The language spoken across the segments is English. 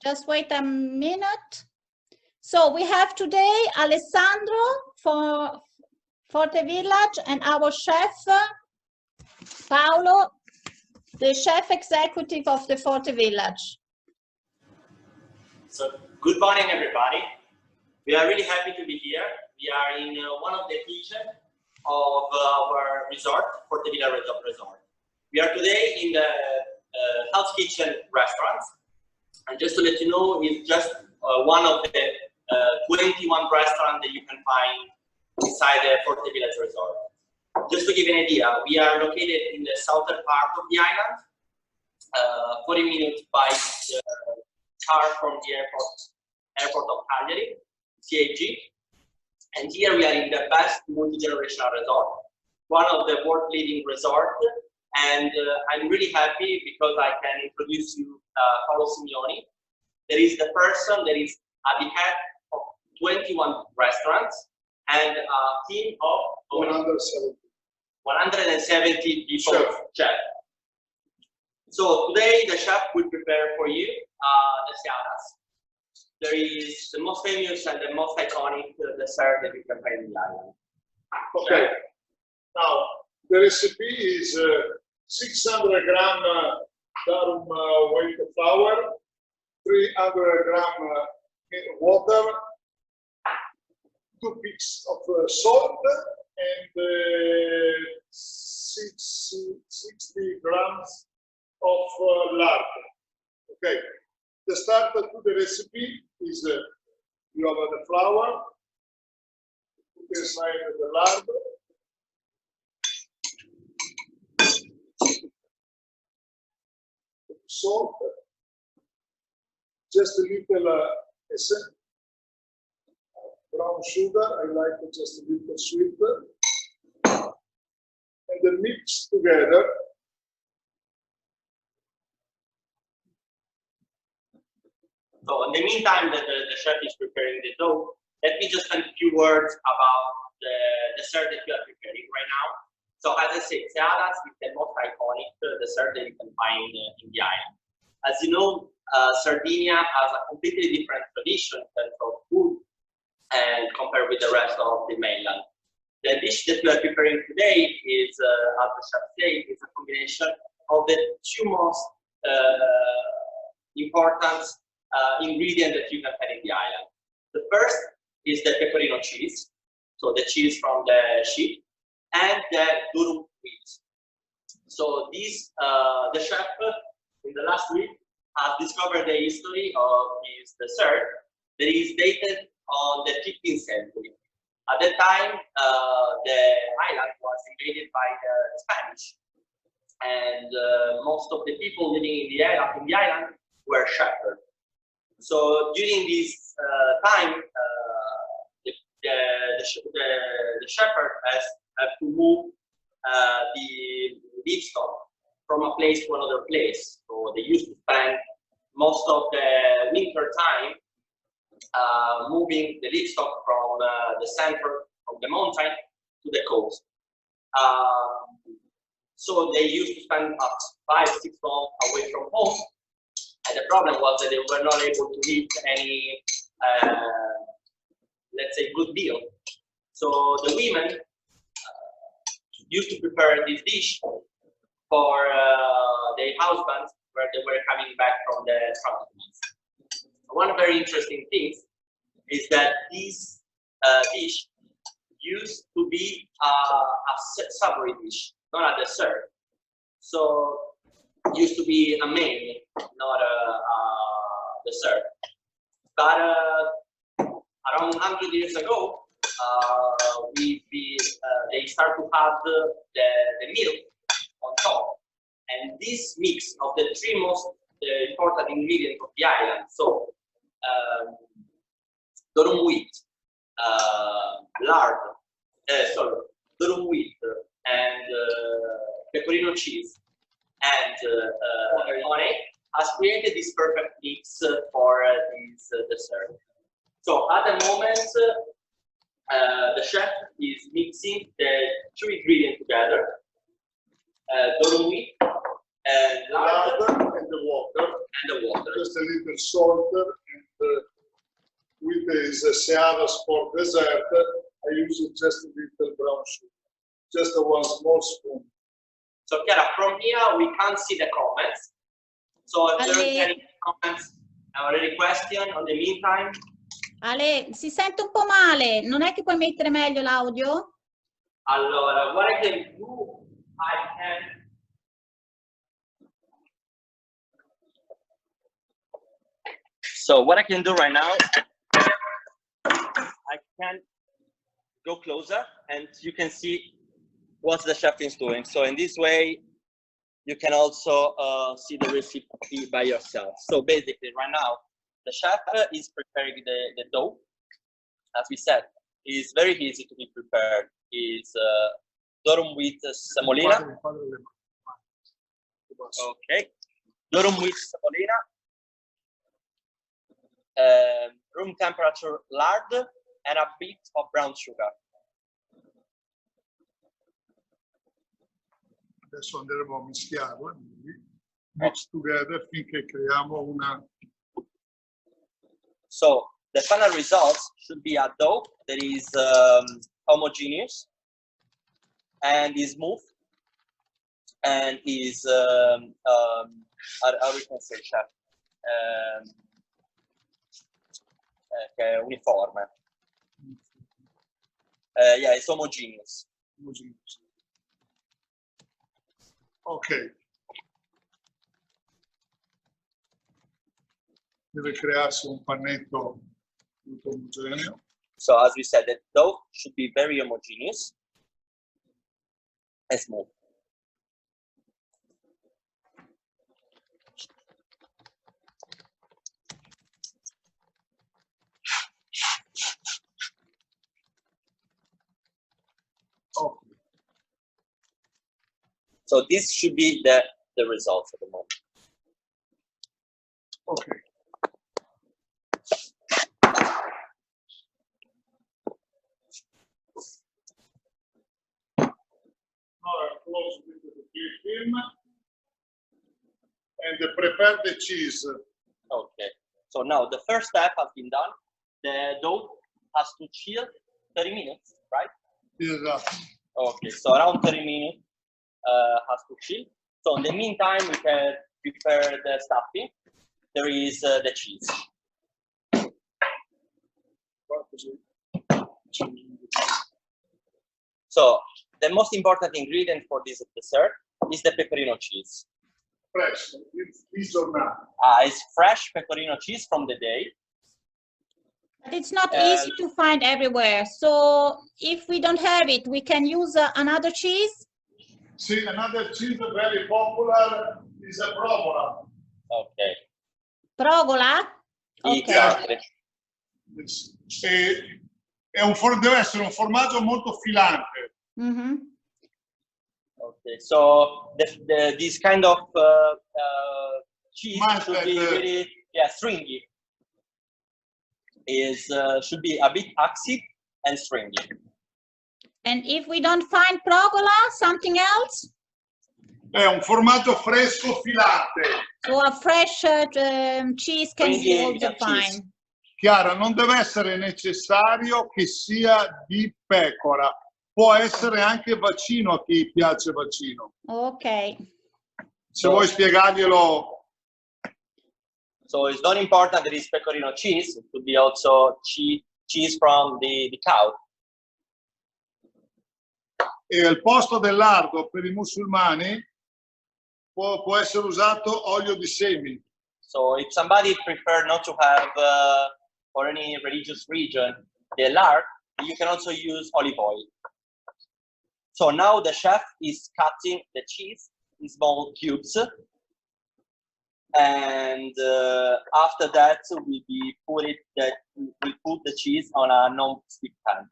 Just wait a minute. So we have today Alessandro for Forte Village and our chef, Paolo, the chef executive of the Forte Village. So, good morning, everybody. We are really happy to be here. We are in one of the kitchens of our resort, Forte Village Resort. We are today in the House Kitchen restaurant. And just to let you know, it's just one of the 21 restaurants that you can find inside the Forte Village Resort. Just to give you an idea, we are located in the southern part of the island, 40 minutes by car from the airport of Cagliari, CAG. And here we are in the best multi-generational resort, one of the world-leading resorts. And I'm really happy because I can introduce you Paolo Simeoni. That is the person that is at the head of 21 restaurants and a team of 170 people. Chef. So today the chef will prepare for you the seadas. There is the most famous and the most iconic dessert that you can find in the island. Okay. Now the recipe is 600 gram durum white flour, 300 gram water, 2 pieces of salt, and 60 grams of lard. Okay. The start to the recipe is you have the flour, put inside the lard, salt, just a little essence, brown sugar, I like it just a little sweet, and then mix together. So in the meantime that the chef is preparing the dough, let me just spend a few words about the dessert that we are preparing right now. So as I said, seadas is the most iconic dessert that you can find in the island. As you know, Sardinia has a completely different tradition in terms of food and compared with the rest of the mainland. The dish that we are preparing today is, as the chef said, is a combination of the two most important ingredient that you can find in the island. The first is the pecorino cheese, so the cheese from the sheep, and the durum wheat. So this, the chef in the last week has discovered the history of this dessert that is dated on the 15th century. At that time, the island was invaded by the Spanish, and most of the people living in the island were shepherds. So during this time, the shepherd have to move the livestock from a place to another place. So they used to spend most of the winter time moving the livestock from the center, from the mountain to the coast. So they used to spend up 5-6 months away from home. And the problem was that they were not able to eat any, let's say, good meal. So the women used to prepare this dish for their husbands where they were coming back from the transplants. One very interesting thing is that this dish used to be a savory dish, not a dessert. So it used to be a main, not a dessert. But around 100 years ago, they start to have the milk on top. And this mix of the three most important ingredients of the island, so durum wheat, lard, durum wheat, and pecorino cheese, and honey, has created this perfect mix for this dessert. So at the moment, the chef is mixing the two ingredients together, durum wheat and lard and the water. Just a little salt, and with this Seara Sport dessert, I use just a little brown sugar, just one small spoon. So Chiara, from here we can't see the comments. So if there's any comments or any question on the meantime. Ale, si sente un po' male, non è che puoi mettere meglio l'audio? Allora, what I can do, I can. So what I can do right now, I can go closer and you can see what the chef is doing. So in this way, you can also see the recipe by yourself. So basically right now, the chef is preparing the dough. As we said, it's very easy to be prepared. It's durum with semolina. Okay, durum with semolina. Room temperature lard and a bit of brown sugar. Adesso andremo a mischiarla, mix together finché creiamo una. So the final results should be a dough that is homogeneous and is smooth and is how we can say, chef? Uniforme. Yeah, it's homogeneous. Ok. Deve crearsi un panetto molto omogeneo. So as we said, the dough should be very homogeneous and smooth. Okay. So this should be the results at the moment. Okay. Now I close with the film and prepare the cheese. Okay. So now the first step has been done. The dough has to chill 30 minutes, right? Esatto. Okay. So around 30 minutes has to chill. So in the meantime, we can prepare the stuffing. There is the cheese. So the most important ingredient for this dessert is the pecorino cheese. Fresh, it's or not. It's fresh pecorino cheese from the day. But it's not easy to find everywhere. So if we don't have it, we can use another cheese. See, another cheese very popular is a provola. Okay. Provola? Exactly. Deve essere un formaggio molto filante. Mm-hmm. Okay, so this kind of cheese should be really stringy. Should be a bit acid and stringy. And if we don't find provola, something else? È un formaggio fresco filante. So a fresh cheese can be also fine. Chiara, non deve essere necessario che sia di pecora. Può essere anche vaccino a chi piace vaccino. Ok. Se vuoi spiegarglielo. So it's not important that it's pecorino cheese. It could be also cheese from the cow. E al posto del lardo per i musulmani può essere usato olio di semi. So if somebody prefer not to have for any religious region the lard, you can also use olive oil. So now the chef is cutting the cheese in small cubes, and after that we put the cheese on a non-stick pan.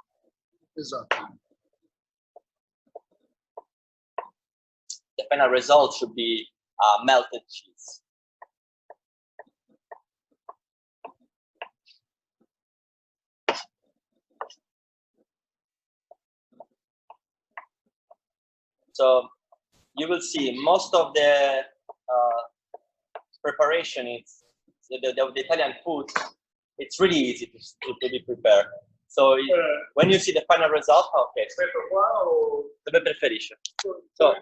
Esatto. The final result should be melted cheese. So you will see most of the preparation is the Italian food, it's really easy to be prepared. So when you see the final result, okay. Dove preferisce? So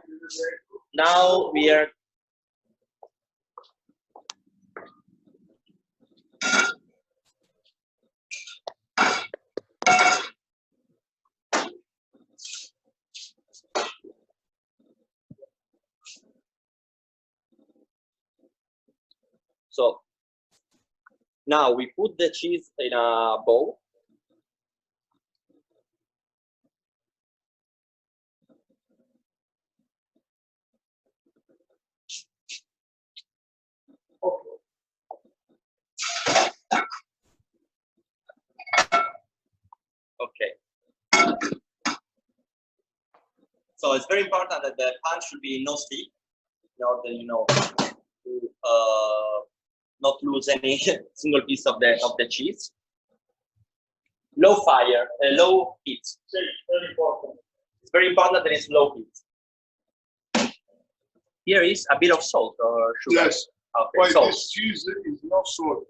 now we are. So now we put the cheese in a bowl. Okay. So it's very important that the pan should be no stick, in order, to not lose any single piece of the cheese. Low fire, low heat. Very important. It's very important that it's low heat. Here is a bit of salt or sugar. Yes. Okay. Why Salt. this cheese is not salt?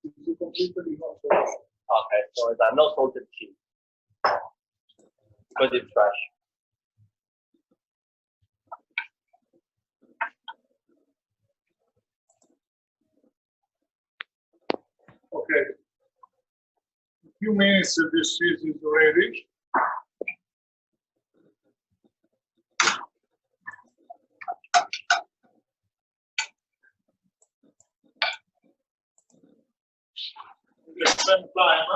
It's completely not salt. Okay, so it's a no salted cheese because it's fresh. Okay. In a few minutes, this cheese is ready. At the same time,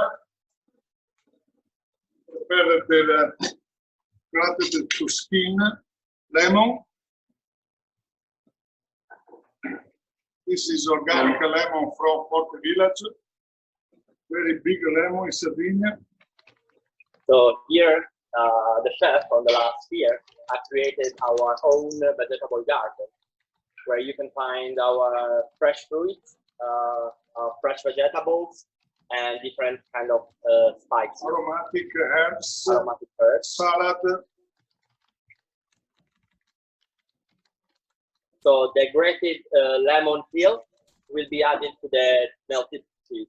prepare the grated to skin lemon. This is organic lemon from Forte Village. Very big lemon in Sardinia. So here, the chef from the last year has created our own vegetable garden, where you can find our fresh fruits, fresh vegetables, and different kind of spices. Aromatic herbs. Aromatic herbs. Salad. So the grated lemon peel will be added to the melted cheese.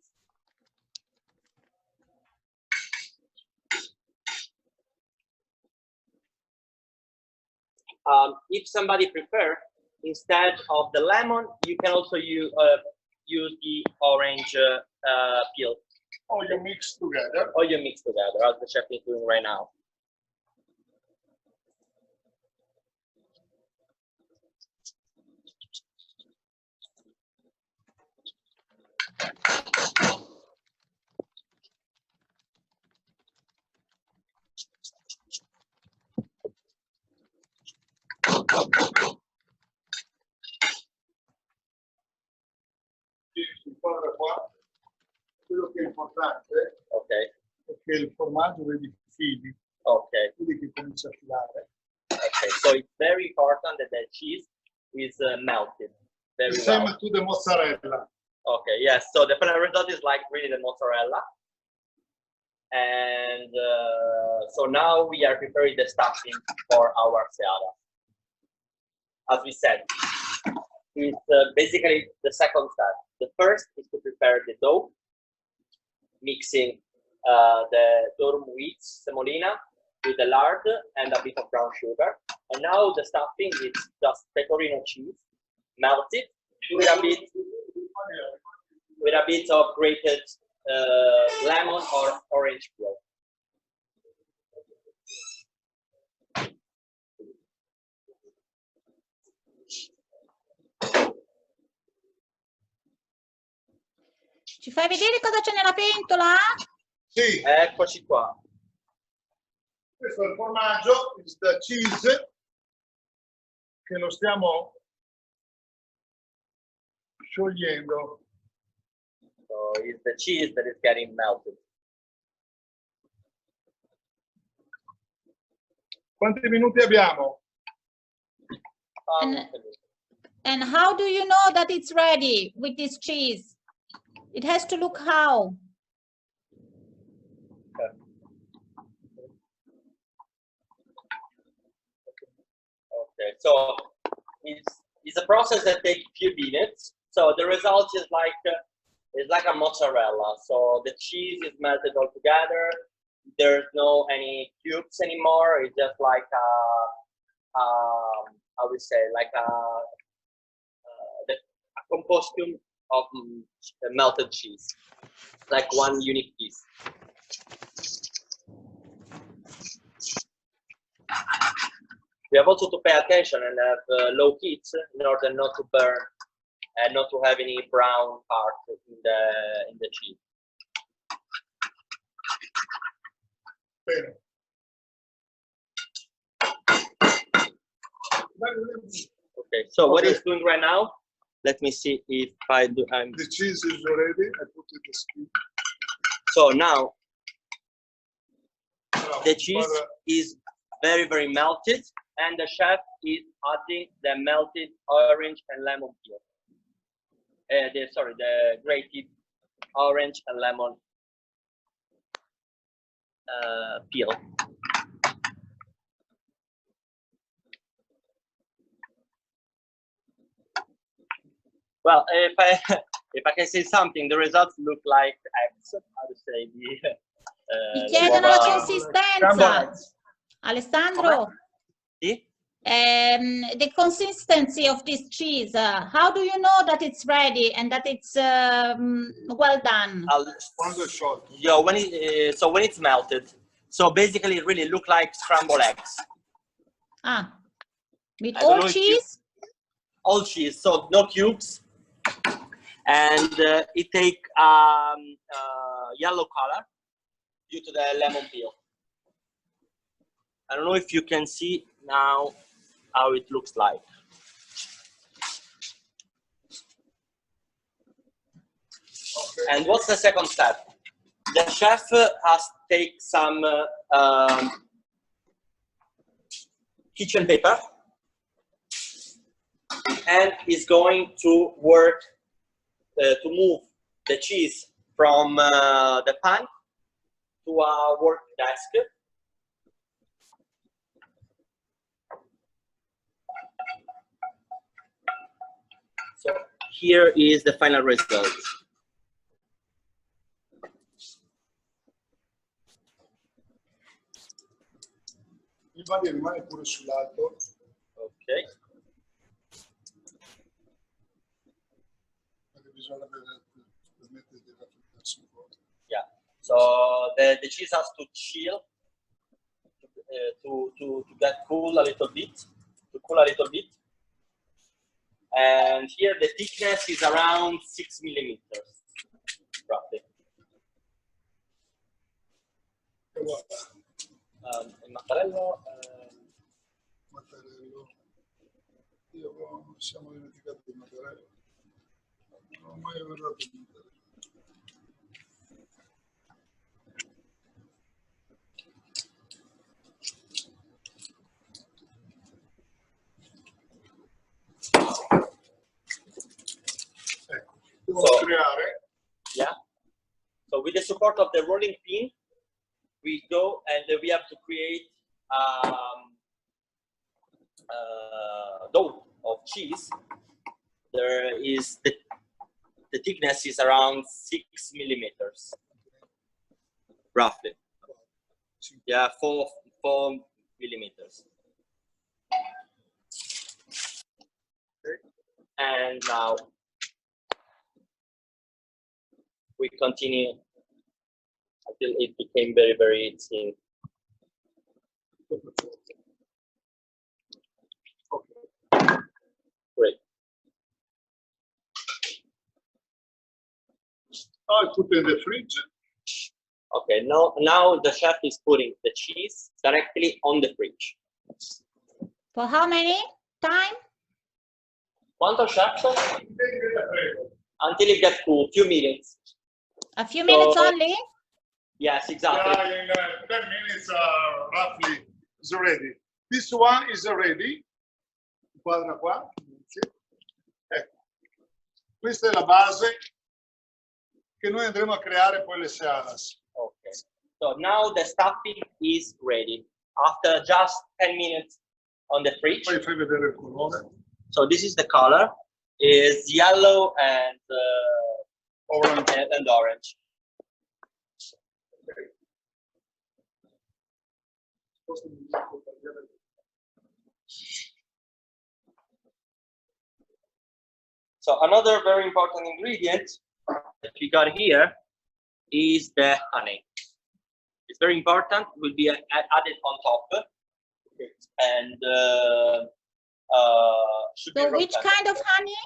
If somebody prefers, instead of the lemon, you can also use the orange peel. Or you mix together. Or you mix together, as the chef is doing right now. Qua. Quello che è importante, okay, è che il formaggio vedi fili. Okay. Vedi che comincia a filare. Okay, so it's very important that the cheese is melted very Same well. to the mozzarella. Okay, yes. So the final result is like really the mozzarella, and so now we are preparing the stuffing for our seara. As we said, it's basically the second step. The first is to prepare the dough, mixing the durum wheat semolina with the lard and a bit of brown sugar. And now the stuffing is just pecorino cheese, melted with a bit of grated lemon or orange peel. Ci fai vedere cosa c'è nella pentola? Sì. Eccoci qua. Questo è il formaggio, is the cheese, che lo stiamo sciogliendo. So it's the cheese that is getting melted. Quanti minuti abbiamo? And how do you know that it's ready with this cheese? It has to look how? Okay, so it's a process that takes a few minutes. So the result is like a mozzarella. So the cheese is melted all together. There's no any cubes anymore. It's just like I would say like a compostum of melted cheese, like one unique piece. We have also to pay attention and have low heat in order not to burn and not to have any brown part in the cheese. Okay, so what it's doing right now? Let me see if I do. The cheese is ready. I put it in the skin. So now the cheese is very, very melted, and the chef is adding the melted orange and lemon peel. The grated orange and lemon peel. Well, if I can say something, the results look like eggs. I would say Ti chiedono la consistenza. Alessandro, the consistency of this cheese. How do you know that it's ready and that it's well done? Yeah, when it's melted. So basically, it really look like scrambled eggs. Ah, with all cheese? All cheese, so no cubes. And it take yellow color due to the lemon peel. I don't know if you can see now how it looks like. And what's the second step? The chef has to take some kitchen paper and is going to work to move the cheese from the pan to a work desk. So here is the final result. Rimane pure sull'alto. Okay. Yeah. So the cheese has to chill to get cool a little bit, And here the thickness is around 6 millimeters, roughly. Il mattarello. Io siamo dimenticati il mattarello. Non ho mai guardato il mattarello. So, yeah. So with the support of the rolling pin, we go and we have to create dough of cheese. There is the thickness is around 6 millimeters, roughly. Yeah, 4 millimeters. And now we continue until it became very, very thin. Great. I put in the fridge. Okay, now the chef is putting the cheese directly on the fridge. For how many time? Quanto, chef? Until it gets cool, few minutes. A few minutes only? Yes, exactly. Yeah, in 10 minutes, roughly, it's ready. This one is ready. Guarda qua. Ecco. Questa è la base che noi andremo a creare poi le seadas. Okay. So now the stuffing is ready. After just 10 minutes on the fridge. Poi fai vedere il colore. So this is the color. is yellow and Orange. and orange. So another very important ingredient that we got here is the honey. It's very important, will be added on top, and should be So which roasted. kind of honey?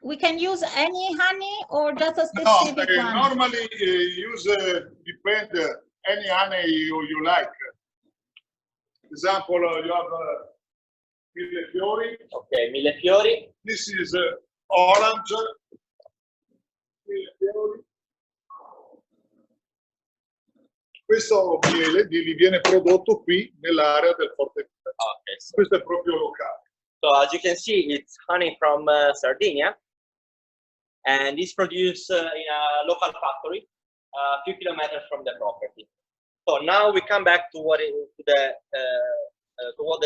We can use any honey or just a specific one? Normally use depend any honey you like. Example, you have millefiori. Okay, millefiori. This is orange. Millefiori. Questo miele viene prodotto qui nell'area del Forte Village. Okay, so, Questo è proprio locale. so as you can see, it's honey from Sardinia, and it's produced in a local factory a few kilometers from the property. So now we come back to what the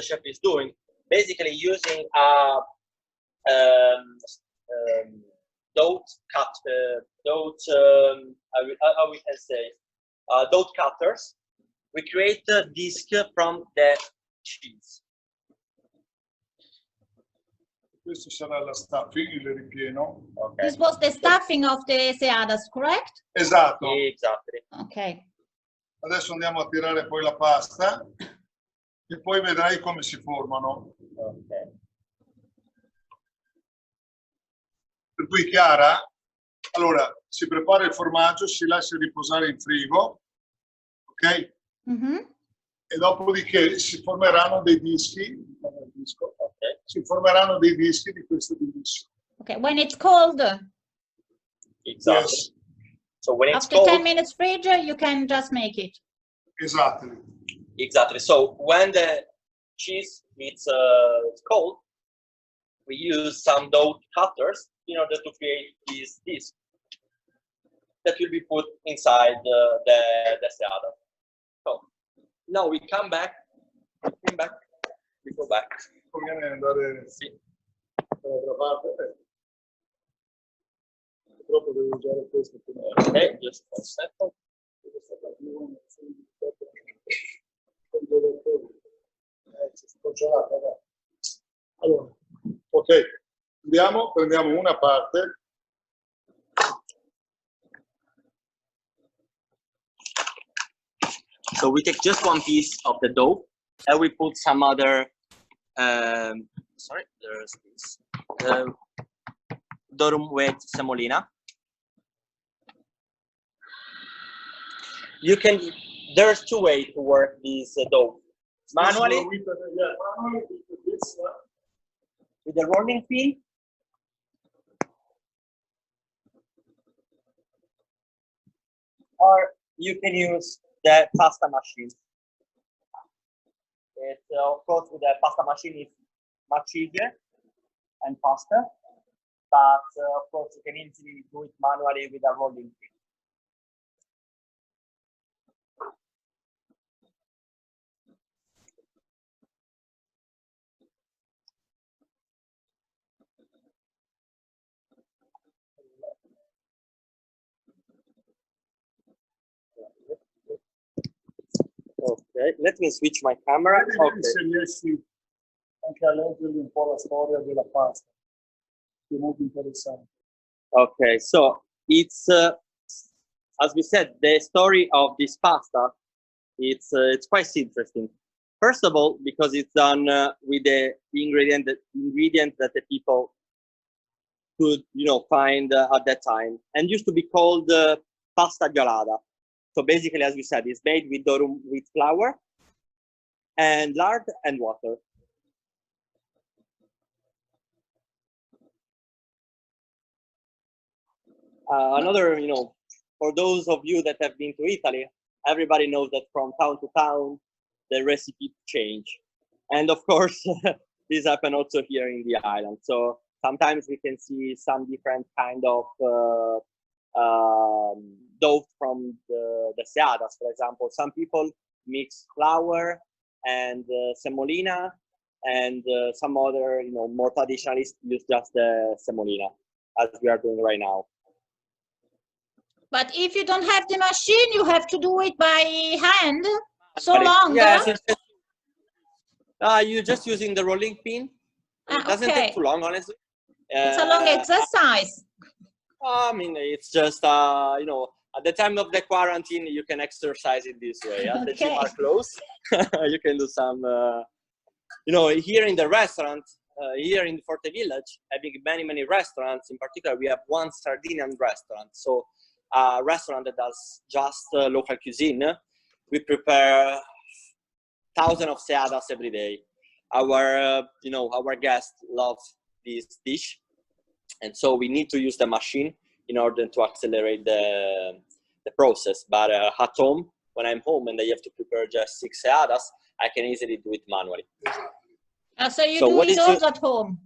chef is doing, basically using how we can say dot cutters. We create a disc from the cheese. Questo sarà la stuffing, il ripieno. Okay. This was the stuffing of the seadas, correct? Esatto. Exactly. Okay. Adesso andiamo a tirare poi la pasta e poi vedrai come si formano. Okay. Per cui Chiara, allora si prepara il formaggio, si lascia riposare in frigo, ok? Mm-hmm. E dopodiché si formeranno dei dischi, Okay. si formeranno dei dischi di questo dimensione. Okay, when it's cold, Exactly. Yes, So when it's after cold, 10 minutes fridge, you can just make it. exactly. exactly. So when the cheese is cold, we use some dough cutters in order to create this disc that will be put inside the seadas. So now we come back. We go back. Conviene andare Sì. dall'altra parte. Purtroppo devo usare questo. Okay, just one second. Allora, ok, prendiamo una parte. So we take just one piece of the dough and we put some other, sorry, there's this, durum with semolina. There's two ways to work this dough. Manually, with the rolling pin, or you can use the pasta machine. Of course, with the pasta machine, it's much easier and faster, but of course, you can easily do it manually with a rolling pin. Ok, let me switch my camera. Vedi se riesci anche a leggere un po' la storia della pasta, che è molto interessante. Okay, so it's as we said, the story of this pasta, it's quite interesting. First of all, because it's done with the ingredient that the people could, find at that time, and used to be called pasta gelada. So basically, as we said, it's made with durum wheat flour and lard and water. Another, for those of you that have been to Italy, everybody knows that from town to town, the recipe change. And of course, this happens also here in the island. So sometimes we can see some different kind of dough from the seadas. For example, some people mix flour and semolina and some other, more traditionalists use just the semolina, as we are doing right now. But if you don't have the machine, you have to do it by hand. So But long. Yes, you're just using the rolling pin. It doesn't take too long, honestly. It's a long exercise. I mean, it's just, at the time of the quarantine, you can exercise in this way. As the gym are closed, you can do some, here in the restaurant, here in Forte Village, having many restaurants. In particular, we have one Sardinian restaurant. So a restaurant that does just local cuisine. We prepare thousands of seadas every day. Our guests love this dish. And so we need to use the machine in order to accelerate the process. But at home, when I'm home and I have to prepare just 6 seadas, I can easily do it manually. So you do it all at home?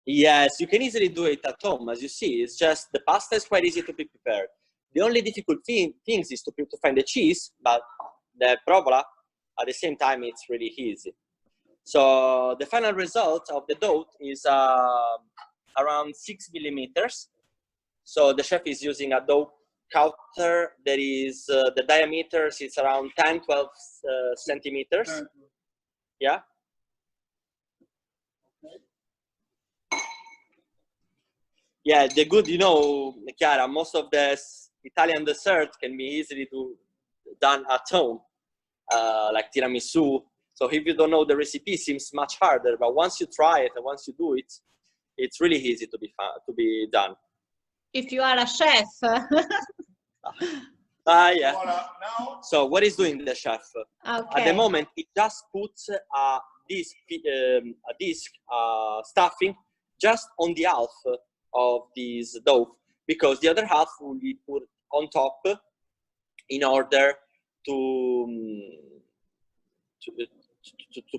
Yes, you can easily do it at home. As you see, it's just the pasta is quite easy to be prepared. The only difficult things is to find the cheese, but the provola, at the same time, it's really easy. So the final result of the dough is around 6 millimeters. So the chef is using a dough counter that is, the diameter is around 10-12 centimeters. Yeah. Yeah, the good, Chiara, most of the Italian desserts can be easily done at home, like tiramisu. So if you don't know the recipe, it seems much harder. But once you try it and once you do it, it's really easy to be done. If you are a chef. Yeah. So what is doing the chef? Okay. At the moment, he just puts a disc stuffing just on the half of this dough, because the other half will be put on top in order to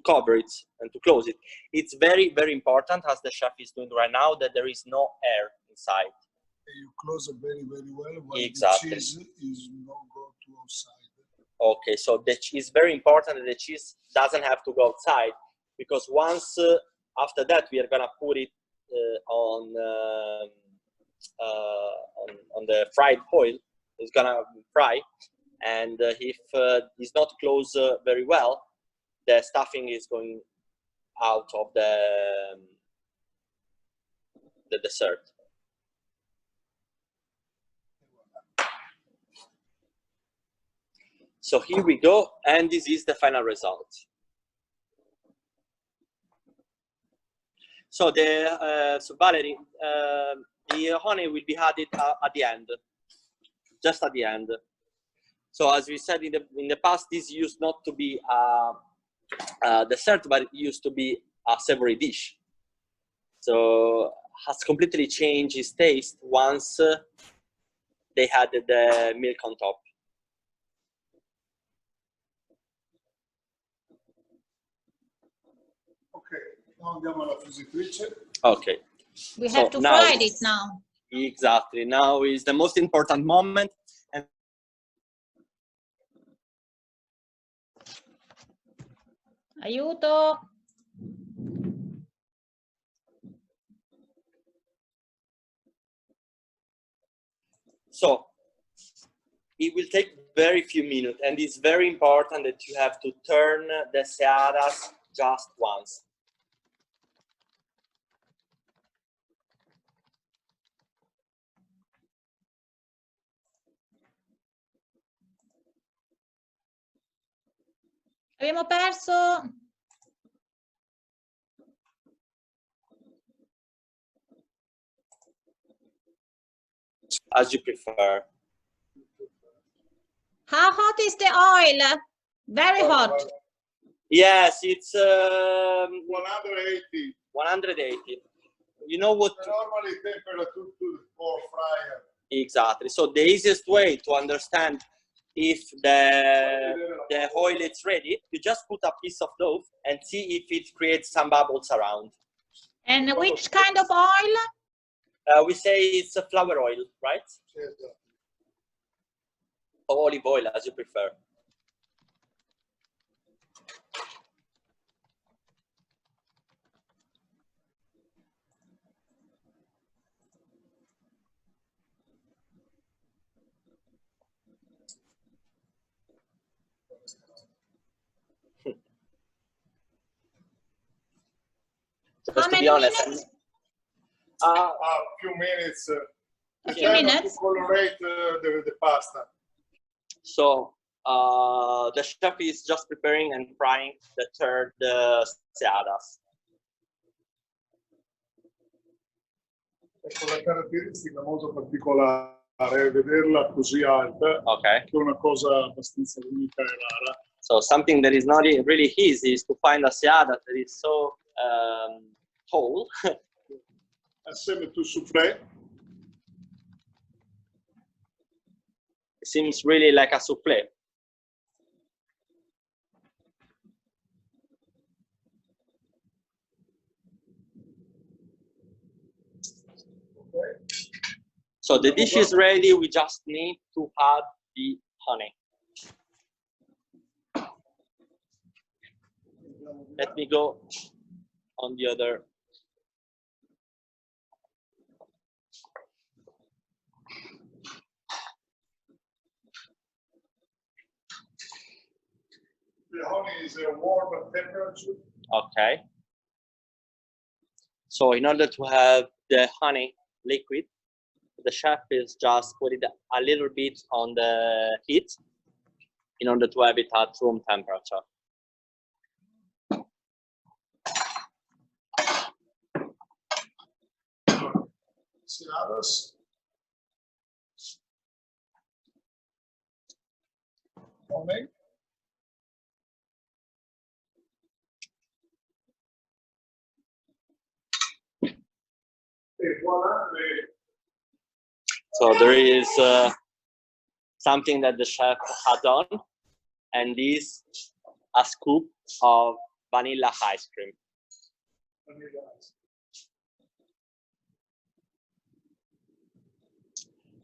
cover it and to close it. It's very, very important, as the chef is doing right now, that there is no air inside. You close it very, very well. While exactly. The cheese is not go to outside. Okay, so it's very important that the cheese doesn't have to go outside, because once after that we are gonna put it on the fried oil. It's gonna fry, and if it's not closed very well, the stuffing is going out of the dessert. So here we go, and this is the final result. So so Valerie, the honey will be added at the end, just at the end. So as we said in the past, this used not to be a dessert, but it used to be a savory dish. So has completely changed its taste once they had the milk on top. Okay. We have to fry it now. Exactly. Now is the most important moment. And Aiuto. So it will take very few minutes, and it's very important that you have to turn the seadas just once. Abbiamo perso. As you prefer. How hot is the oil? Very hot. Yes, it's 180. 180. You know what? Normally temperature for fryer. Exactly. So the easiest way to understand if the oil is ready, you just put a piece of dough and see if it creates some bubbles around. And which kind of oil? We say it's a flower oil, right? Yes. Or olive oil, as you prefer. Because to be honest, A few minutes. A few minutes. To colorate the pasta. So the chef is just preparing and frying the third seadas. Ecco la caratteristica molto particolare è vederla così alta, Okay. che è una cosa abbastanza unica e rara. So something that is not really easy is to find a seada that is so tall. Assieme to soufflé. It seems really like a soufflé. Okay. So the dish is ready. We just need to add the honey. Let me go on the other. The honey is a warm temperature. Okay. So in order to have the honey liquid, the chef is just put it a little bit on the heat in order to have it at room temperature. Seadas. Honey. E voilà. So there is something that the chef had done, and this a scoop of vanilla ice cream.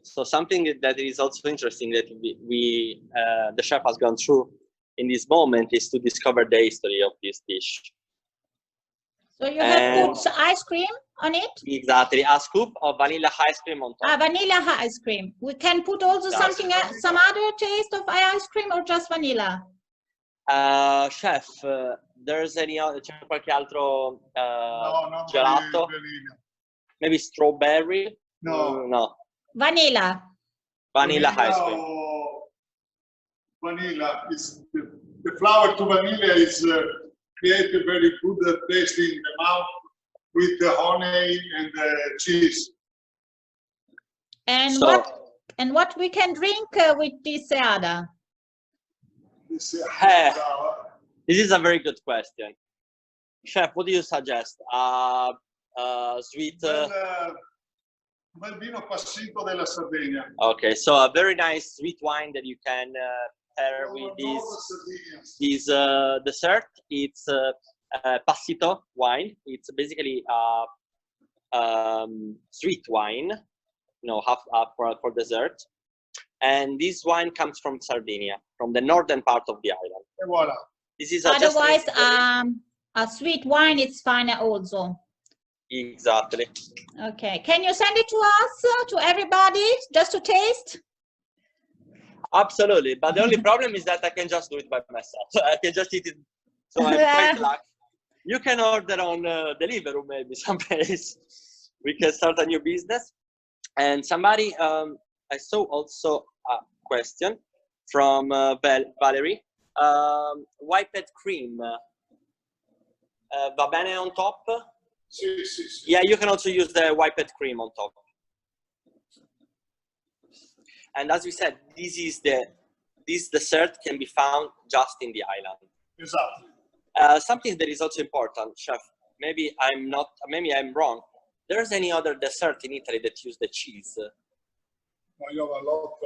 So something that is also interesting that the chef has gone through in this moment is to discover the history of this dish. So you have put ice cream on it? Exactly, a scoop of vanilla ice cream on top. Vanilla ice cream. We can put also something else, some other taste of ice cream, or just vanilla? Chef, there's any other, c'è qualche altro No, gelato? vanilla. Maybe strawberry? No. No. Vanilla. Vanilla ice cream. Vanilla is the flour to vanilla is create a very good taste in the mouth with the honey and the cheese. And what we can drink with this seada? This is a very good question. Chef, what do you suggest? Sweet. Bel vino passito della Sardegna. Okay, so a very nice sweet wine that you can pair with this dessert. It's passito wine. It's basically sweet wine, half for dessert. And this wine comes from Sardinia, from the northern part of the island. E voilà. This is otherwise a sweet wine is fine also. Exactly. Okay. Can you send it to us, to everybody, just to taste? Absolutely. But the only problem is that I can just do it by myself. I can just eat it. So I'm quite lucky. You can order on Deliveroo maybe someplace. We can start a new business. And somebody, I saw also a question from Valerie. Whipped cream. Va bene on top? Yeah, you can also use the whipped cream on top. And as we said, this dessert can be found just in the island. Exactly. Something that is also important, Chef. Maybe I'm wrong. There's any other dessert in Italy that use the cheese? No, you have a lot.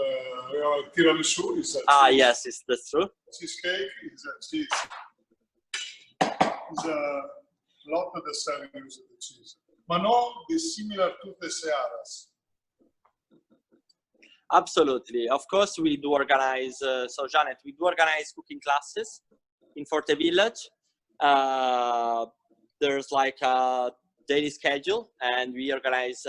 Tiramisu is a cheese. Yes, that's true. Cheesecake is a cheese. It's a lot of dessert use the cheese. But no, it's similar to the seadas. Absolutely. Of course, we do organize, so Janet, we do organize cooking classes in Forte Village. There's like a daily schedule, and we organize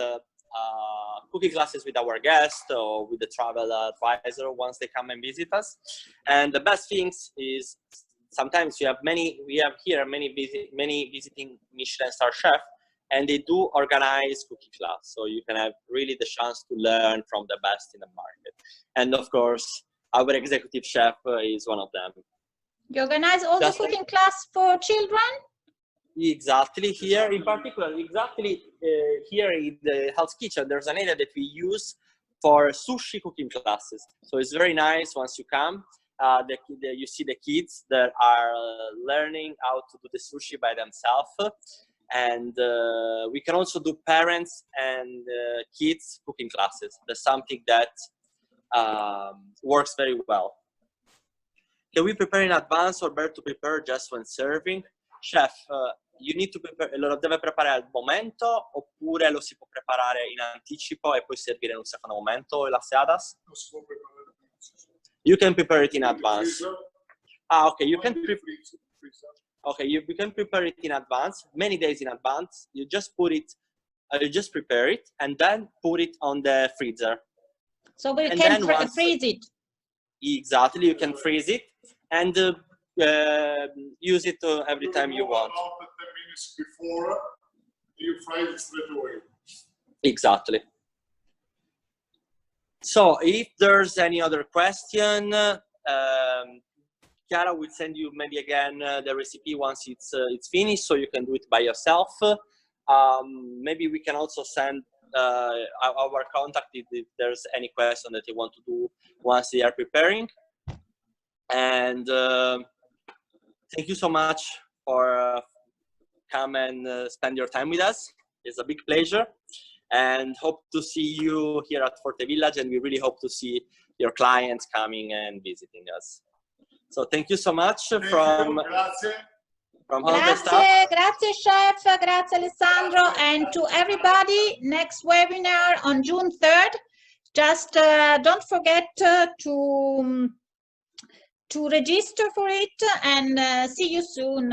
cooking classes with our guests or with the travel advisor once they come and visit us. And the best things is sometimes we have here many visiting Michelin star chefs and they do organize cooking class. So you can have really the chance to learn from the best in the market. And of course, our executive chef is one of them. You organize also cooking class for children? Exactly. Here in particular, here in the Hell's Kitchen, there's an area that we use for sushi cooking classes. So it's very nice once you come. You see the kids that are learning how to do the sushi by themselves. And we can also do parents and kids cooking classes. That's something that works very well. Can we prepare in advance or better to prepare just when serving? Chef, you need to prepare, lo deve preparare al momento oppure lo si può preparare in anticipo e poi servire in un secondo momento las seadas? You can prepare it in advance. Okay, you can you can prepare it in advance, many days in advance. You just put it, you just prepare it and then put it on the freezer. So we can freeze it. Exactly, you can freeze it and use it every time you want. About 10 minutes before, you fry it straight away. Exactly. So if there's any other question, Chiara will send you maybe again the recipe once it's finished, so you can do it by yourself. Maybe we can also send our contact if there's any question that you want to do once they are preparing. And thank you so much for come and spend your time with us. It's a big pleasure, and hope to see you here at Forte Village, and we really hope to see your clients coming and visiting us. So thank you so much from all the staff. Grazie chef, grazie Alessandro, and to everybody, next webinar on June 3rd. Just don't forget to register for it, and see you soon.